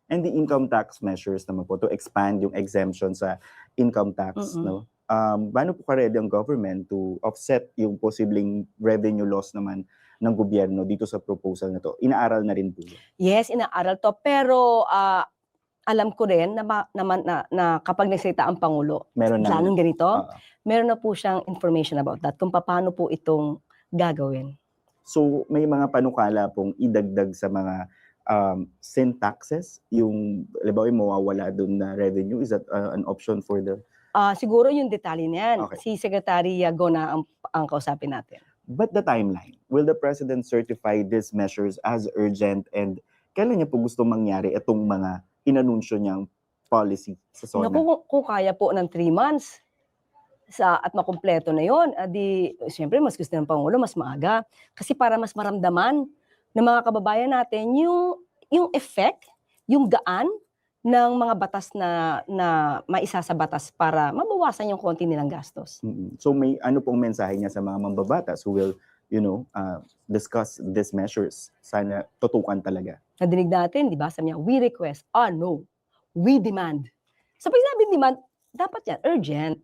And the income tax measures naman po to expand yung exemption sa income tax, no? Paano po ka-ready ang government to offset yung posibleng revenue loss naman ng gobyerno dito sa proposal na to? Inaaral na rin po yun. Yes, inaaral to. Pero alam ko rin na kapag nagsalita ang Pangulo, lalong ganito, meron na po siyang information about that, kung paano po itong gagawin. So may mga panukala pong idagdag sa mga sin taxes, yung halimbawa yung mawawala doon na revenue, is that an option for the... Siguro yung detalye niyan, Okay. si Secretary Gona ang kausapin natin. But the timeline, will the President certify these measures as urgent, and kailan niya po gusto mangyari itong mga inanunsyo niyang policy sa SONA? Kung kaya po ng 3 months at makumpleto na yon, di siyempre mas gusto ng Pangulo mas maaga, kasi para mas maramdaman ng mga kababayan natin yung effect, yung gaan ng mga batas na maisa sa batas para mabawasan yung konti nilang gastos. So may ano pong mensahe niya sa mga mambabatas who will, discuss these measures? Sana tutukan talaga. Nadinig natin, di ba? Sabi niya, we request, no, we demand. So pag sabi demand, dapat yan, urgent.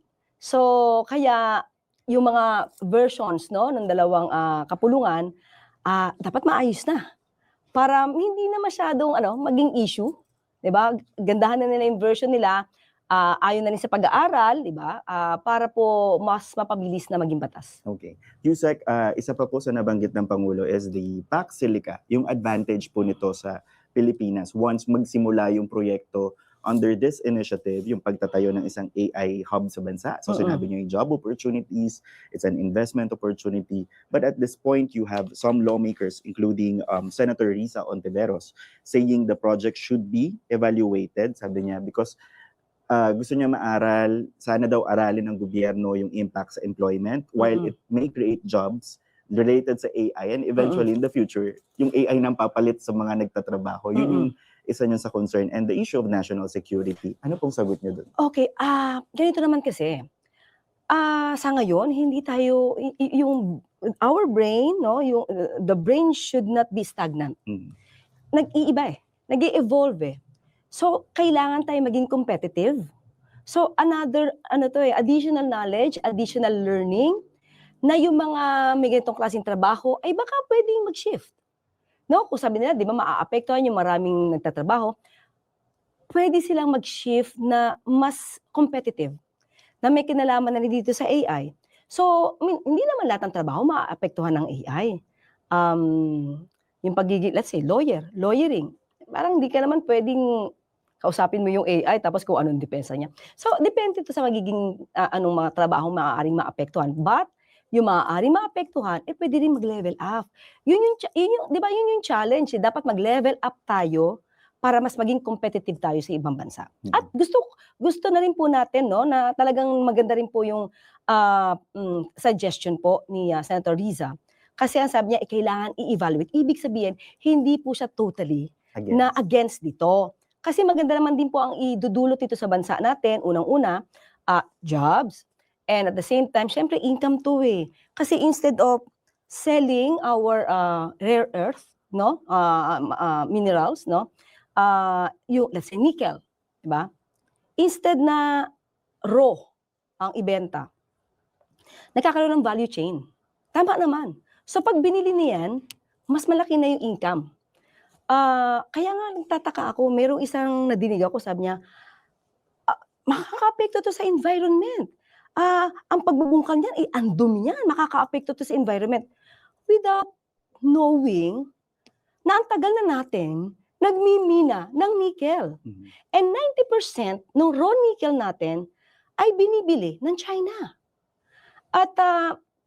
So kaya yung mga versions ng dalawang kapulungan, dapat maayos na para hindi na masyadong maging issue, 'di ba? Gandahan na nila yung version nila, ayon na rin sa pag-aaral, 'di ba? Para po mas mapabilis na maging batas. Okay. Yusek, isa pa po sa nabanggit ng Pangulo is the Pax Silica, yung advantage po nito sa Pilipinas once magsimula yung proyekto under this initiative, yung pagtatayo ng isang AI hub sa bansa. So sinabi niyo yung job opportunities, it's an investment opportunity. But at this point, you have some lawmakers, including Senator Risa Ontiveros, saying the project should be evaluated, sabi niya, because gusto niya maaral, sana daw aralin ng gobyerno yung impact sa employment, while it may create jobs related sa AI, and eventually in the future, yung AI nang papalit sa mga nagtatrabaho. Yun yung isa niya sa concern, and the issue of national security. Ano pong sagot niyo doon? Okay, ganito naman kasi. Sa ngayon, hindi tayo, our brain, the brain should not be stagnant. Nag-iiba nag-i-evolve So, kailangan tayo maging competitive. So, another, additional knowledge, additional learning, na yung mga may ganitong klaseng trabaho ay baka pwedeng mag-shift. No? Kung sabi nila, di ba, maaapektuhan yung maraming nagtatrabaho, pwede silang mag-shift na mas competitive, na may kinalaman na dito sa AI. So, hindi naman lahat ng trabaho maaapektuhan ng AI. Yung pagiging, let's say, lawyering. Parang hindi ka naman pwedeng kausapin mo yung AI tapos kung anong depensa niya. So, depende ito sa magiging anong mga trabaho maaaring maapektuhan. But, yung maaaring maapektuhan, pwede rin mag-level up. Di ba, yun yung challenge. Dapat mag-level up tayo para mas maging competitive tayo sa ibang bansa. At gusto na rin po natin, na talagang maganda rin po yung suggestion po ni Senator Riza. Kasi ang sabi niya, kailangan i-evaluate. Ibig sabihin, hindi po siya totally against dito. Kasi maganda naman din po ang idudulot ito sa bansa natin. Unang-una, jobs. And at the same time, syempre income to Kasi instead of selling our rare earth, minerals, yung let's say nickel, di ba? Instead na raw ang ibenta, nagkakaroon ng value chain. Tama naman. So pag binili niyan, mas malaki na yung income. Kaya nga nagtataka ako, merong isang nadinig ako, sabi niya, makaka-apekto to sa environment. Ang pagbubungkal niyan, ang dumi niyan, makaka-apekto to sa environment. Without knowing na ang tagal na natin nagmimina ng nickel. And 90% ng raw nickel natin ay binibili ng China. At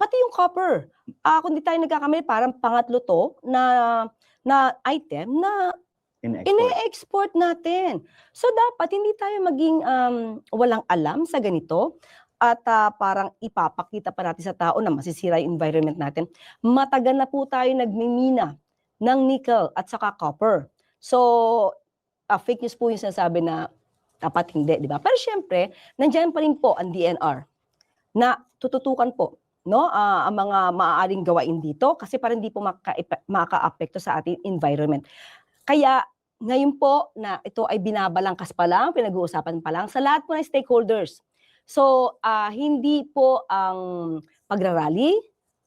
pati yung copper, kung di tayo nagkakamali, parang pangatlo to na item na ine-export natin. So dapat hindi tayo maging walang alam sa ganito at parang ipapakita pa natin sa tao na masisira yung environment natin. Matagal na po tayo nagmimina ng nickel at saka copper. So fake news po yung sinasabi na dapat hindi, di ba? Pero syempre, nandiyan pa rin po ang DNR na tututukan po ang mga maaaring gawain dito kasi para hindi po maka-apekto sa ating environment. Kaya ngayon po na ito ay binabalangkas pa lang, pinag-uusapan pa lang sa lahat po ng stakeholders. So, hindi po ang pagrarally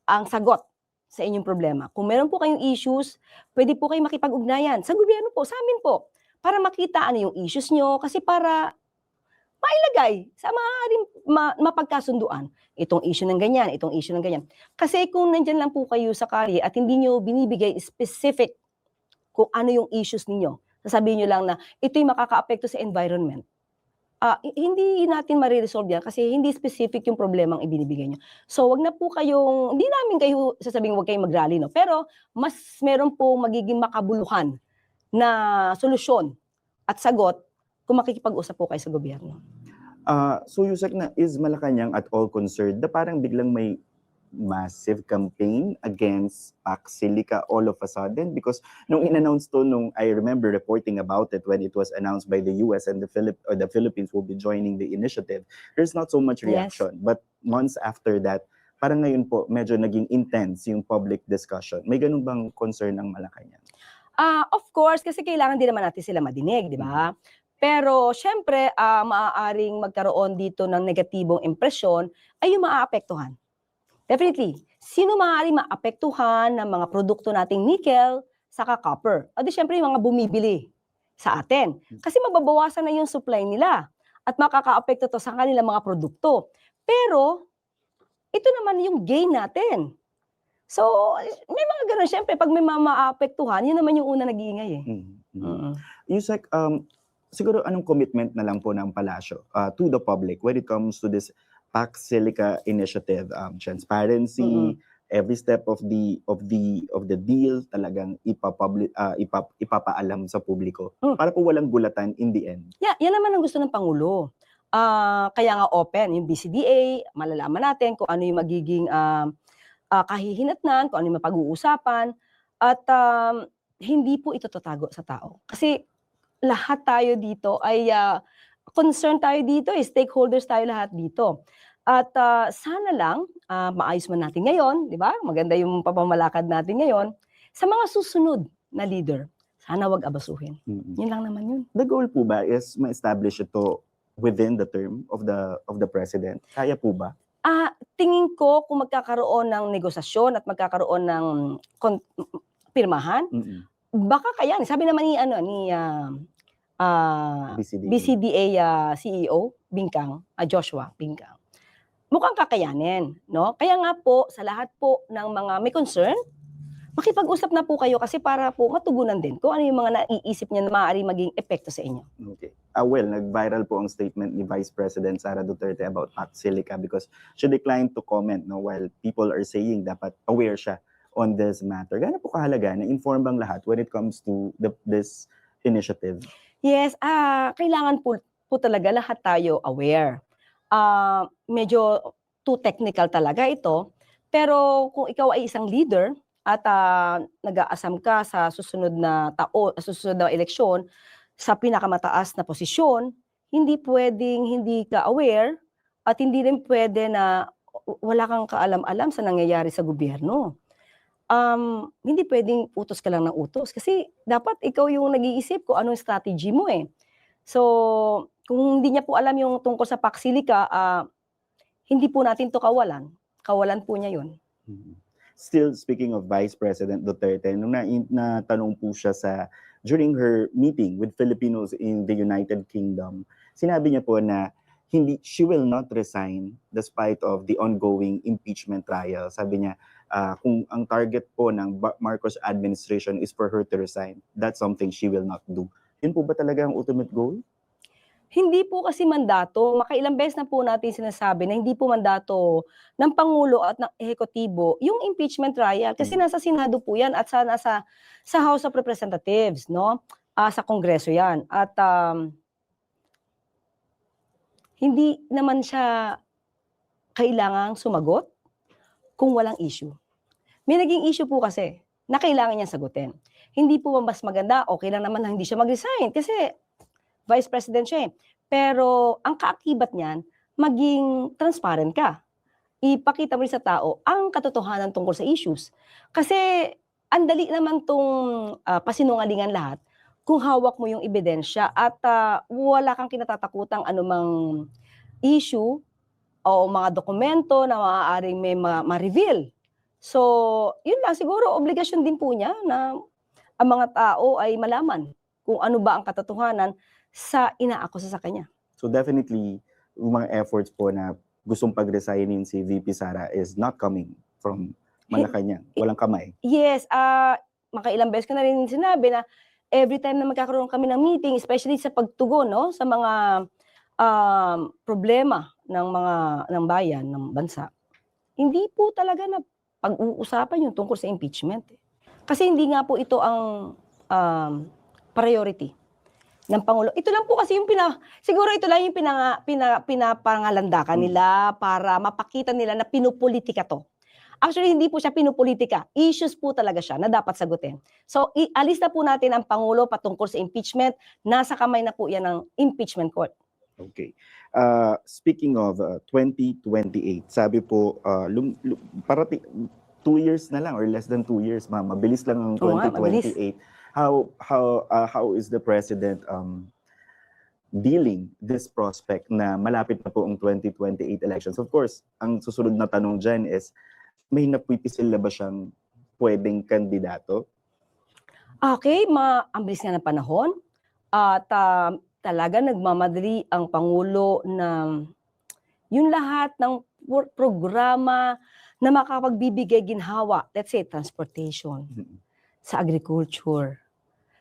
ang sagot sa inyong problema. Kung meron po kayong issues, pwede po kayong makipag-ugnayan sa gobyerno po, sa amin po, para makita ano yung issues nyo, kasi para mailagay sa maaaring mapagkasunduan. Itong issue ng ganyan, itong issue ng ganyan. Kasi kung nandyan lang po kayo sa kalye at hindi nyo binibigay specific kung ano yung issues ninyo, sasabihin nyo lang na ito'y makaka-apekto sa environment. Hindi natin mariresolve yan kasi hindi specific yung problemang ibinibigay nyo. So, wag na po kayong, hindi namin kayo sasabing wag kayong mag-rally, no? Pero, mas meron po magiging makabuluhan na solusyon at sagot kung makikipag-usap po kayo sa gobyerno. So Yusek, na is Malacanang at all concerned na parang biglang may massive campaign against Pax Silica all of a sudden? Because nung in-announce to, I remember reporting about it when it was announced by the US and the Philippines will be joining the initiative, there's not so much reaction. Yes. But months after that, parang ngayon po, medyo naging intense yung public discussion. May ganun bang concern ng Malacanang? Of course, kasi kailangan din naman natin sila madinig, di ba? Pero syempre, maaaring magkaroon dito ng negatibong impresyon ay yung maaapektuhan. Definitely. Sino maaaring maapektuhan ng mga produkto nating nickel saka copper? O di syempre yung mga bumibili sa atin. Kasi mababawasan na yung supply nila at makakaapekto to sa kanilang mga produkto. Pero ito naman yung gain natin. So, may mga ganun. Siyempre, pag may maapektuhan, yun naman yung una nag-iingay eh. Yusek, siguro anong commitment na lang po ng palasyo to the public when it comes to this Pax Silica initiative? Transparency, every step of the deal talagang ipapaalam sa publiko para po walang gulatan in the end. Yeah, yan naman ang gusto ng Pangulo. Kaya nga open yung BCDA, malalaman natin kung ano yung magiging kahihinatnan, kung ano yung mapag-uusapan, at hindi po ito tatago sa tao. Kasi lahat tayo dito ay concerned tayo dito, stakeholders tayo lahat dito. At sana lang maayos man natin ngayon, di ba? Maganda yung pamamalakad natin ngayon. Sa mga susunod na leader, sana wag abasuhin. Yun lang naman yun. The goal po ba is ma-establish ito within the term of the president? Kaya po ba? Tingin ko kung magkakaroon ng negosasyon at magkakaroon ng pirmahan, baka kaya. Sabi naman ni BCDA CEO Bingkang, Joshua Bingkang, mukhang kakayanin, no? Kaya nga po sa lahat po ng mga may concern, makipag-usap na po kayo kasi para po matugunan din kung ano yung mga naiisip niya na maaari maging epekto sa inyo. Okay. Well, nag-viral po ang statement ni Vice President Sara Duterte about Pax Silica because she declined to comment, no, while people are saying dapat aware siya on this matter. Gaano po kahalaga na inform bang lahat when it comes to this initiative? Yes, kailangan po talaga lahat tayo aware. Medyo too technical talaga ito, pero kung ikaw ay isang leader at nag-aasam ka sa susunod na eleksyon sa pinakamataas na posisyon, hindi pwedeng hindi ka aware at hindi rin pwede na wala kang kaalam-alam sa nangyayari sa gobyerno. Hindi pwedeng utos ka lang ng utos kasi dapat ikaw yung nag-iisip kung ano yung strategy mo eh. So, kung hindi niya po alam yung tungkol sa Pax Silica, hindi po natin to kawalan. Kawalan po niya yun. Still, speaking of Vice President Duterte, nung natanong po siya during her meeting with Filipinos in the United Kingdom, sinabi niya po na she will not resign despite of the ongoing impeachment trial. Sabi niya, kung ang target po ng Marcos administration is for her to resign, that's something she will not do. Yun po ba talaga ang ultimate goal? Hindi po kasi mandato, makailang beses na po natin sinasabi na hindi po mandato ng Pangulo at ng Ehekutibo yung impeachment trial kasi nasa Senado po yan at nasa sa House of Representatives, no? Sa Kongreso yan. At hindi naman siya kailangang sumagot kung walang issue. May naging issue po kasi na kailangan niyang sagutin. Hindi po mas maganda, okay lang naman na hindi siya mag-resign kasi Vice President siya eh. Pero ang kaakibat niyan, maging transparent ka. Ipakita mo rin sa tao ang katotohanan tungkol sa issues. Kasi ang dali naman tong pasinungalingan lahat kung hawak mo yung ebidensya at wala kang kinatatakutang anumang issue o mga dokumento na maaaring may ma-reveal. So, yun lang siguro obligasyon din po niya na ang mga tao ay malaman kung ano ba ang katotohanan sa inaakusa sa kanya. So definitely, yung mga efforts po na gustong pag-resignin si VP Sara is not coming from Malacanang. Walang kamay. Yes, makailang beses ko na rin sinabi na every time na magkakaroon kami ng meeting, especially sa pagtugon, no, sa mga problema ng bayan, ng bansa, hindi po talaga na pag-uusapan yung tungkol sa impeachment. Kasi hindi nga po ito ang priority ng Pangulo. Ito lang po kasi yung siguro ito lang yung pinapangalandakan nila para mapakita nila na pinupolitika to. Actually, hindi po siya pinupolitika. Issues po talaga siya na dapat sagutin. So, alis na po natin ang Pangulo patungkol sa impeachment. Nasa kamay na po yan ng impeachment court. Okay. Speaking of 2028, sabi po, parating 2 years na lang or less than 2 years, ma'am. Mabilis lang ang 2028. How is the President dealing this prospect na malapit na po ang 2028 elections? Of course, ang susunod na tanong dyan is, may napipisil na ba siyang pwedeng kandidato? Okay, ang bilis nga ng panahon. At talaga nagmamadali ang Pangulo na yung lahat ng programa na makapagbibigay ginhawa, let's say transportation, sa agriculture,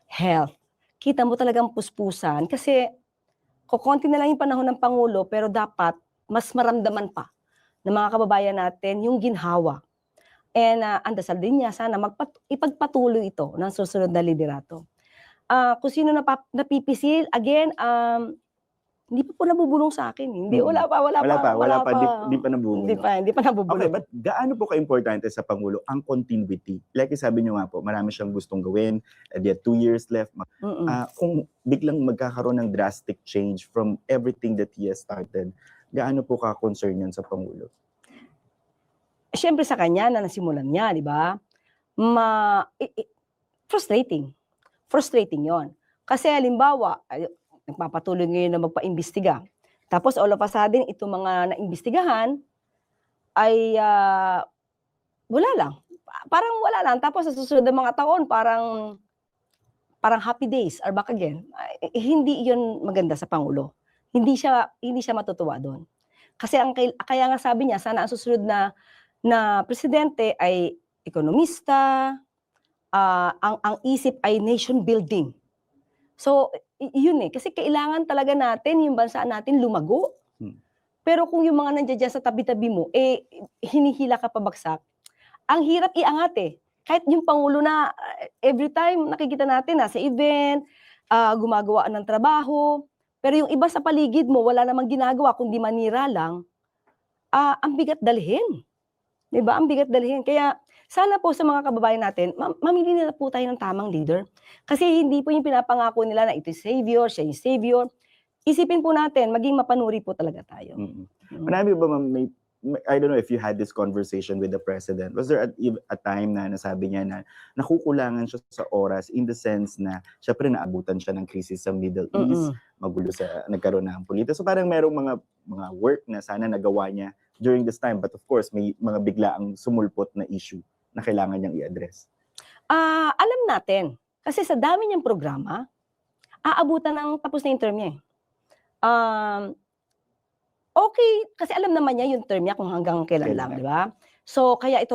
health. Kita mo talagang puspusan kasi kukonti na lang yung panahon ng Pangulo pero dapat mas maramdaman pa ng mga kababayan natin yung ginhawa. And ang dasal din niya, sana ipagpatuloy ito ng susunod na liderato. Kung sino napipisil, again, hindi pa po nabubulong sa akin. Hindi, wala pa. Di pa nabubulong. Hindi pa nabubulong. Okay, but gaano po ka-importante sa Pangulo ang continuity? Like sabi niyo nga po, marami siyang gustong gawin, and yet 2 years left. Kung biglang magkakaroon ng drastic change from everything that he has started, gaano po ka-concern yan sa Pangulo? Siyempre sa kanya na nasimulan niya, di ba? Frustrating. Frustrating yon. Kasi halimbawa, nagpapatuloy ngayon na magpa-imbestiga. Tapos all of a sudden, itong mga naimbestigahan ay wala lang. Parang wala lang. Tapos sa susunod ng mga taon, parang happy days are back again. Hindi yun maganda sa Pangulo. Hindi siya matutuwa doon. Kasi kaya nga sabi niya, sana ang susunod na presidente ay ekonomista, ang isip ay nation building. So, yun kasi kailangan talaga natin, yung bansa natin lumago. Pero kung yung mga nandiyan dyan sa tabi-tabi mo, hinihila ka pabagsak, ang hirap iangat Kahit yung Pangulo na every time nakikita natin sa event, gumagawa ng trabaho, pero yung iba sa paligid mo, wala namang ginagawa, kundi manira lang, ang bigat dalhin. Diba? Ang bigat dalhin. Kaya sana po sa mga kababayan natin, mamili nila po tayo ng tamang leader. Kasi hindi po yung pinapangako nila na ito yung savior, siya yung savior. Isipin po natin, maging mapanuri po talaga tayo. Marami ba, ma'am, I don't know if you had this conversation with the President. Was there a time na nasabi niya na nakukulangan siya sa oras in the sense na syempre naabutan siya ng krisis sa Middle East, magulo nagkaroon na ang politika. So parang merong mga work na sana nagawa niya during this time. But of course, may mga biglaang sumulpot na issue na kailangan niyang i-address. Alam natin. Kasi sa dami niyang programa, aabutan ng tapos na yung term niya. Okay, kasi alam naman niya yung term niya kung hanggang kailan lang, di ba? So, kaya ito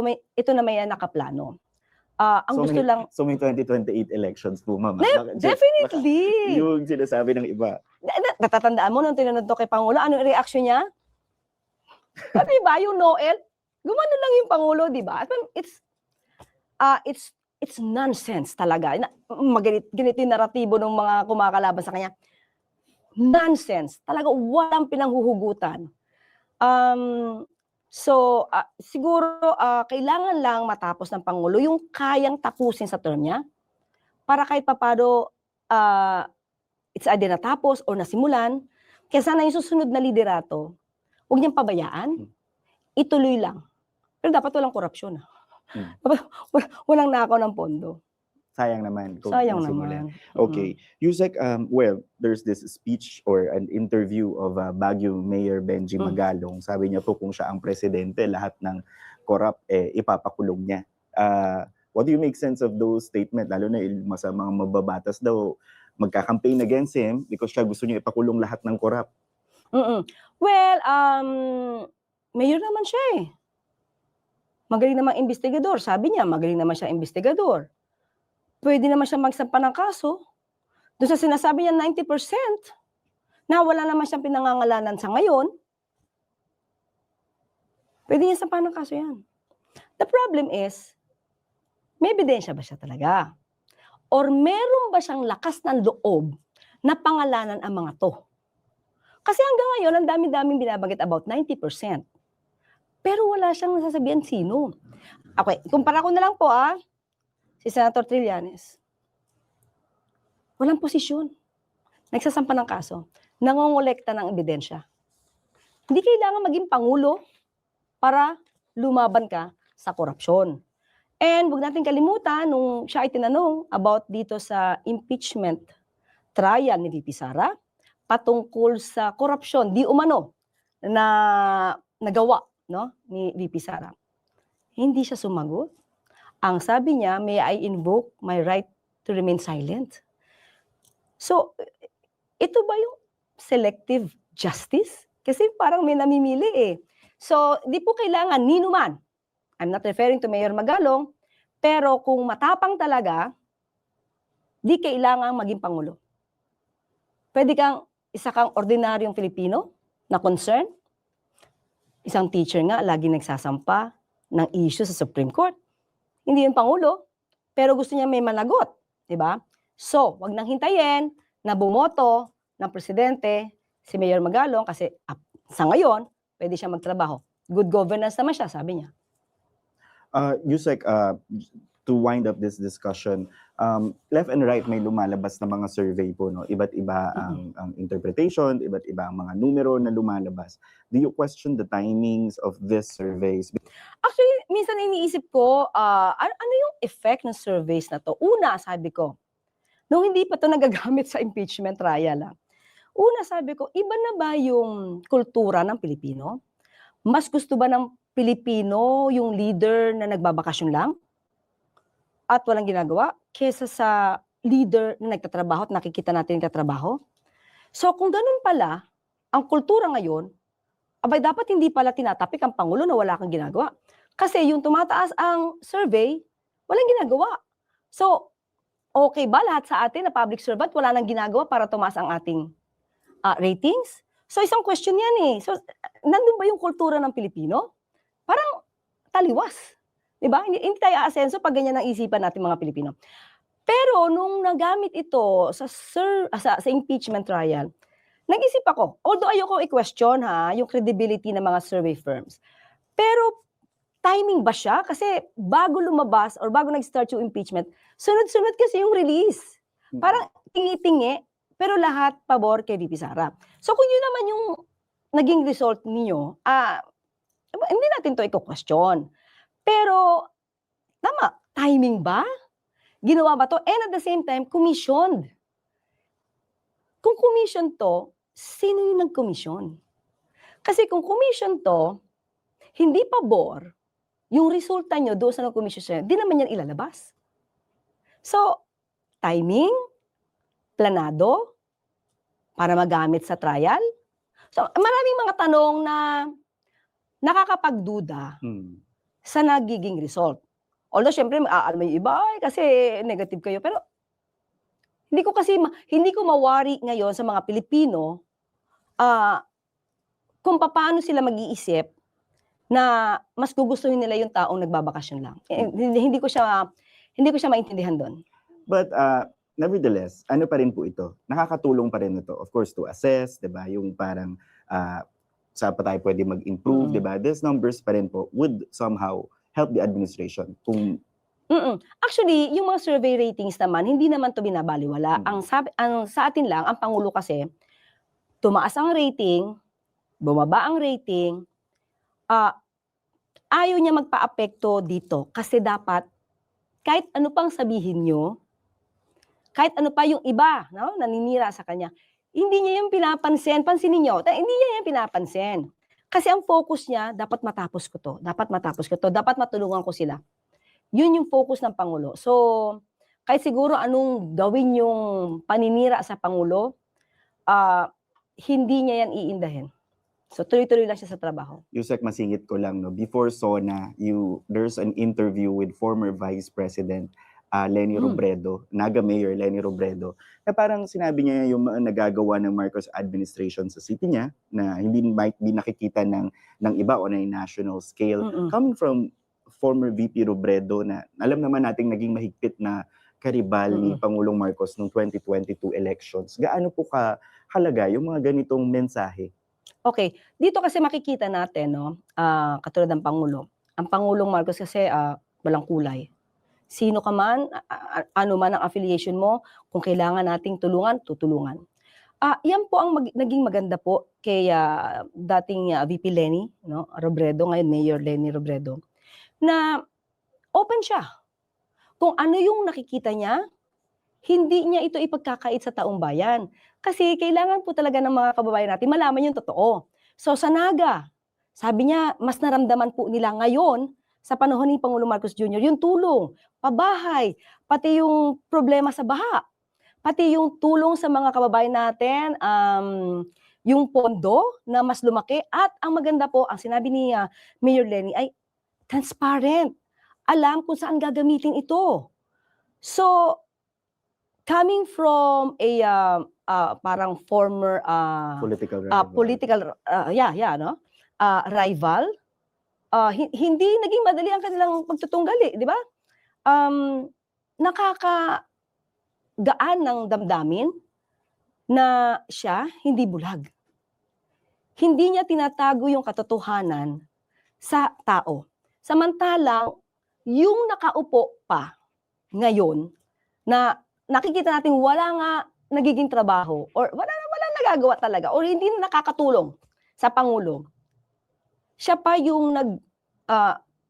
na may nakaplano. Ang so, gusto lang... So, may 2028 elections po, ma'am. Definitely! Yung sinasabi ng iba. Natatandaan mo nung tinanong to kay Pangulo, ano yung reaction niya? Di ba, yung Noel? Gumano lang yung Pangulo, di ba? It's nonsense talaga. Ganito yung naratibo ng mga kumakalaban sa kanya. Nonsense. Talaga walang pinanghuhugutan. Siguro kailangan lang matapos ng Pangulo yung kayang tapusin sa term niya para kahit papado it's either natapos o nasimulan. Kaya sana yung susunod na liderato, huwag niyang pabayaan, ituloy lang. Pero dapat walang korupsyon. Walang nakaw ng pondo. sayang naman kung Sayang simulan. naman. Okay. Yusek, well, there's this speech or an interview of Baguio Mayor Benji Mm. Magalong. Sabi niya po kung siya ang presidente, lahat ng corrupt ipapakulong niya. What do you make sense of those statements? Lalo na yung mga mababatas daw magka-campaign against him because siya gusto niya ipakulong lahat ng corrupt. Well, mayor naman siya eh. Magaling namang investigador. Sabi niya, magaling naman siya investigador. Pwede naman siya magsampa ng kaso. Doon sa sinasabi niya 90%, na wala naman siyang pinangangalanan sa ngayon, pwede niya sampa ng kaso yan. The problem is, may ebidensya ba siya talaga? Or meron ba siyang lakas ng loob na pangalanan ang mga to? Kasi hanggang ngayon, ang dami-daming binabanggit about 90%. Pero wala siyang nasasabihan sino. Okay, kumpara ko na lang po si Senator Trillanes. Walang posisyon. Nagsasampa ng kaso. Nangongolekta ng ebidensya. Hindi kailangan maging pangulo para lumaban ka sa korupsyon. And huwag natin kalimutan, nung siya ay tinanong about dito sa impeachment trial ni VP Sara, patungkol sa korupsyon, di umano, na nagawa ni VP Sara. Hindi siya sumagot. Ang sabi niya, may I invoke my right to remain silent? So, ito ba yung selective justice? Kasi parang may namimili eh. So, di po kailangan nino man. I'm not referring to Mayor Magalong, pero kung matapang talaga, di kailangan maging pangulo. Pwede kang isa kang ordinaryong Filipino na concern. Isang teacher nga, lagi nagsasampa ng issue sa Supreme Court. Hindi yun pangulo, pero gusto niya may managot. Diba? So, wag nang hintayin na bumoto ng presidente si Mayor Magalong kasi sa ngayon, pwede siya magtrabaho. Good governance naman siya, sabi niya. Yusek, to wind up this discussion, left and right may lumalabas na mga survey po, no? Iba't iba ang interpretation, iba't iba ang mga numero na lumalabas. Do you question the timings of these surveys? Actually, minsan iniisip ko, ano yung effect ng surveys na to? Una, sabi ko, nung hindi pa to nagagamit sa impeachment trial, una sabi ko, iba na ba yung kultura ng Pilipino? Mas gusto ba ng Pilipino yung leader na nagbabakasyon lang at walang ginagawa kesa sa leader na nagtatrabaho at nakikita natin nagtatrabaho? So kung ganun pala, ang kultura ngayon, abay dapat hindi pala tinatapik ang Pangulo na wala kang ginagawa. Kasi yung tumataas ang survey, walang ginagawa. So, okay ba lahat sa atin na public servant wala nang ginagawa para tumaas ang ating ratings? So isang question yan eh. So, nandun ba yung kultura ng Pilipino? Parang taliwas. Diba? Hindi tayo aasenso pag ganyan ang isipan natin mga Pilipino. Pero nung nagamit ito sa impeachment trial, nag-isip ako, although ayoko i-question yung credibility ng mga survey firms. Pero timing ba siya? Kasi bago lumabas or bago nag-start yung impeachment, sunod-sunod kasi yung release. Parang tingi-tingi, pero lahat pabor kay VP Sara. So kung yun naman yung naging result niyo, hindi natin to i-question. Pero, tama, timing ba? Ginawa ba to? And at the same time, commissioned. Kung commission to, sino yung nag-commission? Kasi kung commission to, hindi pabor, yung resulta nyo doon sa nag-commission siya, di naman yan ilalabas. So, timing, planado, para magamit sa trial. So, maraming mga tanong na nakakapagduda sa nagiging result. Although, syempre, may iba, kasi negative kayo. Pero, hindi ko mawari ngayon sa mga Pilipino kung paano sila mag-iisip na mas gugustuhin nila yung taong nagbabakasyon lang. Hindi ko siya maintindihan doon. But nevertheless, ano pa rin po ito? Nakakatulong pa rin ito, of course, to assess, 'di ba? Yung parang saan pa tayo pwede mag-improve, 'di ba? These numbers pa rin po would somehow help the administration kung Actually, yung mga survey ratings naman, hindi naman to binabaliwala. Ang sa atin lang, ang Pangulo kasi, tumaas ang rating, bumaba ang rating, ayaw niya magpa-apekto dito kasi dapat kahit ano pang sabihin nyo, kahit ano pa yung iba, no, naninira sa kanya, hindi niya yung pinapansin. Pansinin niyo, hindi niya yan pinapansin. Kasi ang focus niya, dapat matapos ko to, dapat matapos ko to, dapat matulungan ko sila. Yun yung focus ng Pangulo. So, kahit siguro anong gawin yung paninira sa Pangulo, hindi niya yan iindahin. So, tuloy-tuloy lang siya sa trabaho. Yusek, masingit ko lang, no? Before SONA, there's an interview with former Vice President Leni Robredo, Naga Mayor Leni Robredo, na parang sinabi niya yung mga nagagawa ng Marcos administration sa city niya na hindi might be nakikita ng iba on a national scale. Coming from former VP Robredo na alam naman nating naging mahigpit na karibal ni Pangulong Marcos noong 2022 elections. Gaano po kahalaga yung mga ganitong mensahe? Okay, dito kasi makikita natin, no, katulad ng Pangulo. Ang Pangulong Marcos kasi walang kulay. Sino ka man, ano man ang affiliation mo, kung kailangan nating tulungan, tutulungan. Yan po ang naging maganda po kay dating VP Leni, no, Robredo, ngayon Mayor Leni Robredo, na open siya. Kung ano yung nakikita niya, hindi niya ito ipagkakait sa taong bayan. Kasi kailangan po talaga ng mga kababayan natin malaman yung totoo. So sa Naga, sabi niya, mas naramdaman po nila ngayon sa panahon ni Pangulong Marcos Jr. yung tulong, pabahay, pati yung problema sa baha, pati yung tulong sa mga kababayan natin, yung pondo na mas lumaki. At ang maganda po, ang sinabi ni Mayor Leni ay transparent. Alam kung saan gagamitin ito. So, coming from a parang former rival, hindi naging madali ang kanilang pagtutunggali, di ba? Nakakagaan ng damdamin na siya hindi bulag. Hindi niya tinatago yung katotohanan sa tao. Samantalang, yung nakaupo pa ngayon na nakikita natin wala nga nagiging trabaho or wala nagagawa talaga or hindi na nakakatulong sa Pangulo, siya pa yung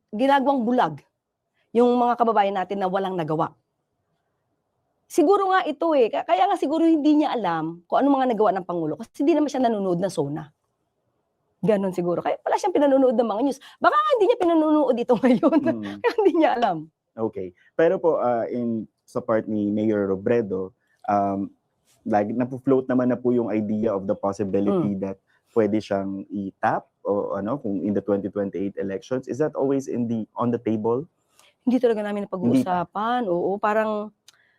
ginagawang bulag yung mga kababayan natin na walang nagawa. Siguro nga ito kaya nga siguro hindi niya alam kung ano mga nagawa ng Pangulo kasi hindi naman siya nanonood ng SONA. Ganon siguro. Kaya pala siyang pinanonood ng mga news. Baka nga hindi niya pinanonood ito ngayon. Kaya hindi niya alam. Okay. Pero po, sa part ni Mayor Robredo, lagi na-float naman na po yung idea of the possibility that pwede siyang i-tap o kung in the 2028 elections. Is that always on the table? Hindi talaga namin napag-uusapan. Oo, parang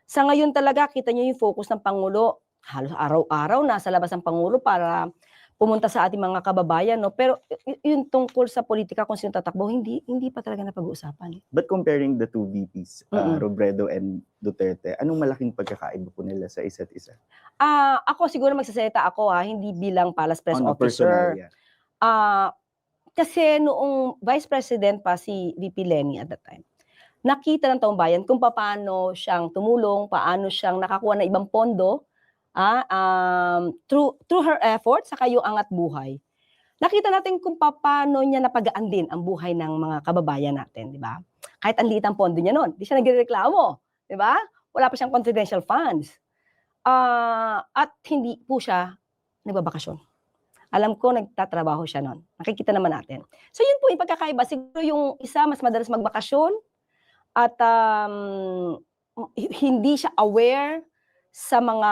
sa ngayon talaga kita niyo yung focus ng Pangulo. Halos araw-araw nasa labas ang Pangulo para pumunta sa ating mga kababayan, no? Pero yung tungkol sa politika kung sino tatakbo, hindi pa talaga napag-uusapan. But comparing the two VPs, Robredo and Duterte, anong malaking pagkakaiba po nila sa isa't isa? Ako siguro magsasalita ako hindi bilang Palace Press Officer. Personal, Kasi noong Vice President pa si VP Leni at that time, nakita ng taong bayan kung paano siyang tumulong, paano siyang nakakuha ng ibang pondo, through her effort saka yung angat buhay. Nakita natin kung paano niya napagaan din ang buhay ng mga kababayan natin, di ba? Kahit ang liit ang pondo niya noon, di siya nagrereklamo, di ba? Wala pa siyang confidential funds. At hindi po siya nagbabakasyon. Alam ko nagtatrabaho siya noon. Nakikita naman natin. So yun po yung pagkakaiba. Siguro yung isa mas madalas magbakasyon at hindi siya aware sa mga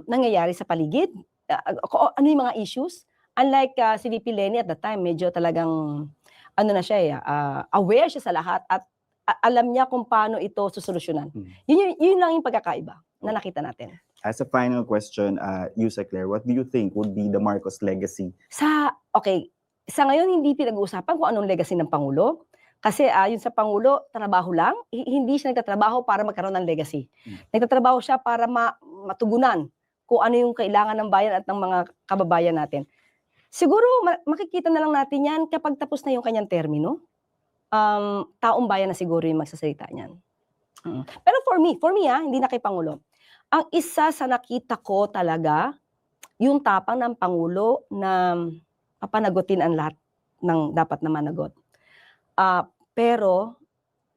nangyayari sa paligid, ano yung mga issues. Unlike si VP Leni at that time, medyo talagang aware siya sa lahat at alam niya kung paano ito susolusyonan. Yun lang yung pagkakaiba na nakita natin. As a final question, Yusek Claire, what do you think would be the Marcos legacy? Sa ngayon hindi pinag-uusapan kung anong legacy ng Pangulo. Kasi yun sa Pangulo, trabaho lang. Hindi siya nagtatrabaho para magkaroon ng legacy. Nagtatrabaho siya para matugunan kung ano yung kailangan ng bayan at ng mga kababayan natin. Siguro makikita na lang natin yan kapag tapos na yung kanyang termino. Taong bayan na siguro yung magsasalita niyan. Pero for me hindi na kay Pangulo. Ang isa sa nakita ko talaga, yung tapang ng Pangulo na papanagutin ang lahat ng dapat na managot. Pero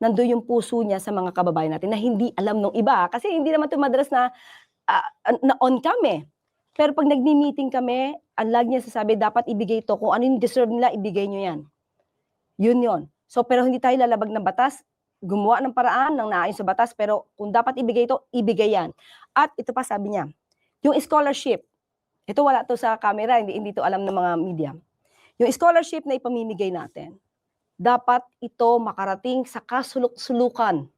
nandoon yung puso niya sa mga kababayan natin na hindi alam nung iba. Kasi hindi naman ito madalas na, na on kami. Pero pag nagmi-meeting kami, ang lagi niya sasabi, dapat ibigay ito. Kung ano yung deserve nila, ibigay nyo yan. Yun. So, pero hindi tayo lalabag ng batas, gumawa ng paraan ng naayon sa batas, pero kung dapat ibigay ito, ibigay yan. At ito pa sabi niya, yung scholarship, ito wala to sa camera, hindi to alam ng mga media. Yung scholarship na ipamimigay natin, dapat ito makarating sa kasuluk-sulukan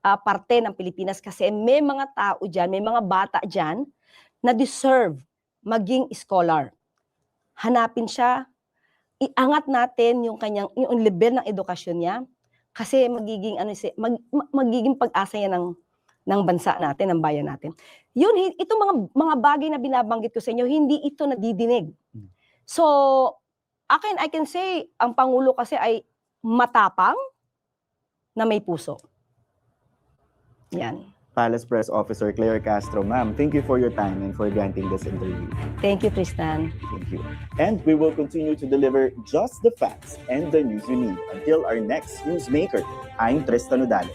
parte ng Pilipinas kasi may mga tao dyan, may mga bata dyan na deserve maging scholar. Hanapin siya, iangat natin yung kanyang yung level ng edukasyon niya kasi magiging pag-asa yan ng bansa natin, ng bayan natin. Yun, itong mga bagay na binabanggit ko sa inyo, hindi ito nadidinig. So, I can say, ang Pangulo kasi ay matapang na may puso. Yan. Palace Press Officer Claire Castro, ma'am, thank you for your time and for granting this interview. Thank you, Tristan. Thank you. And we will continue to deliver just the facts and the news you need until our next newsmaker. I'm Tristan Udalo.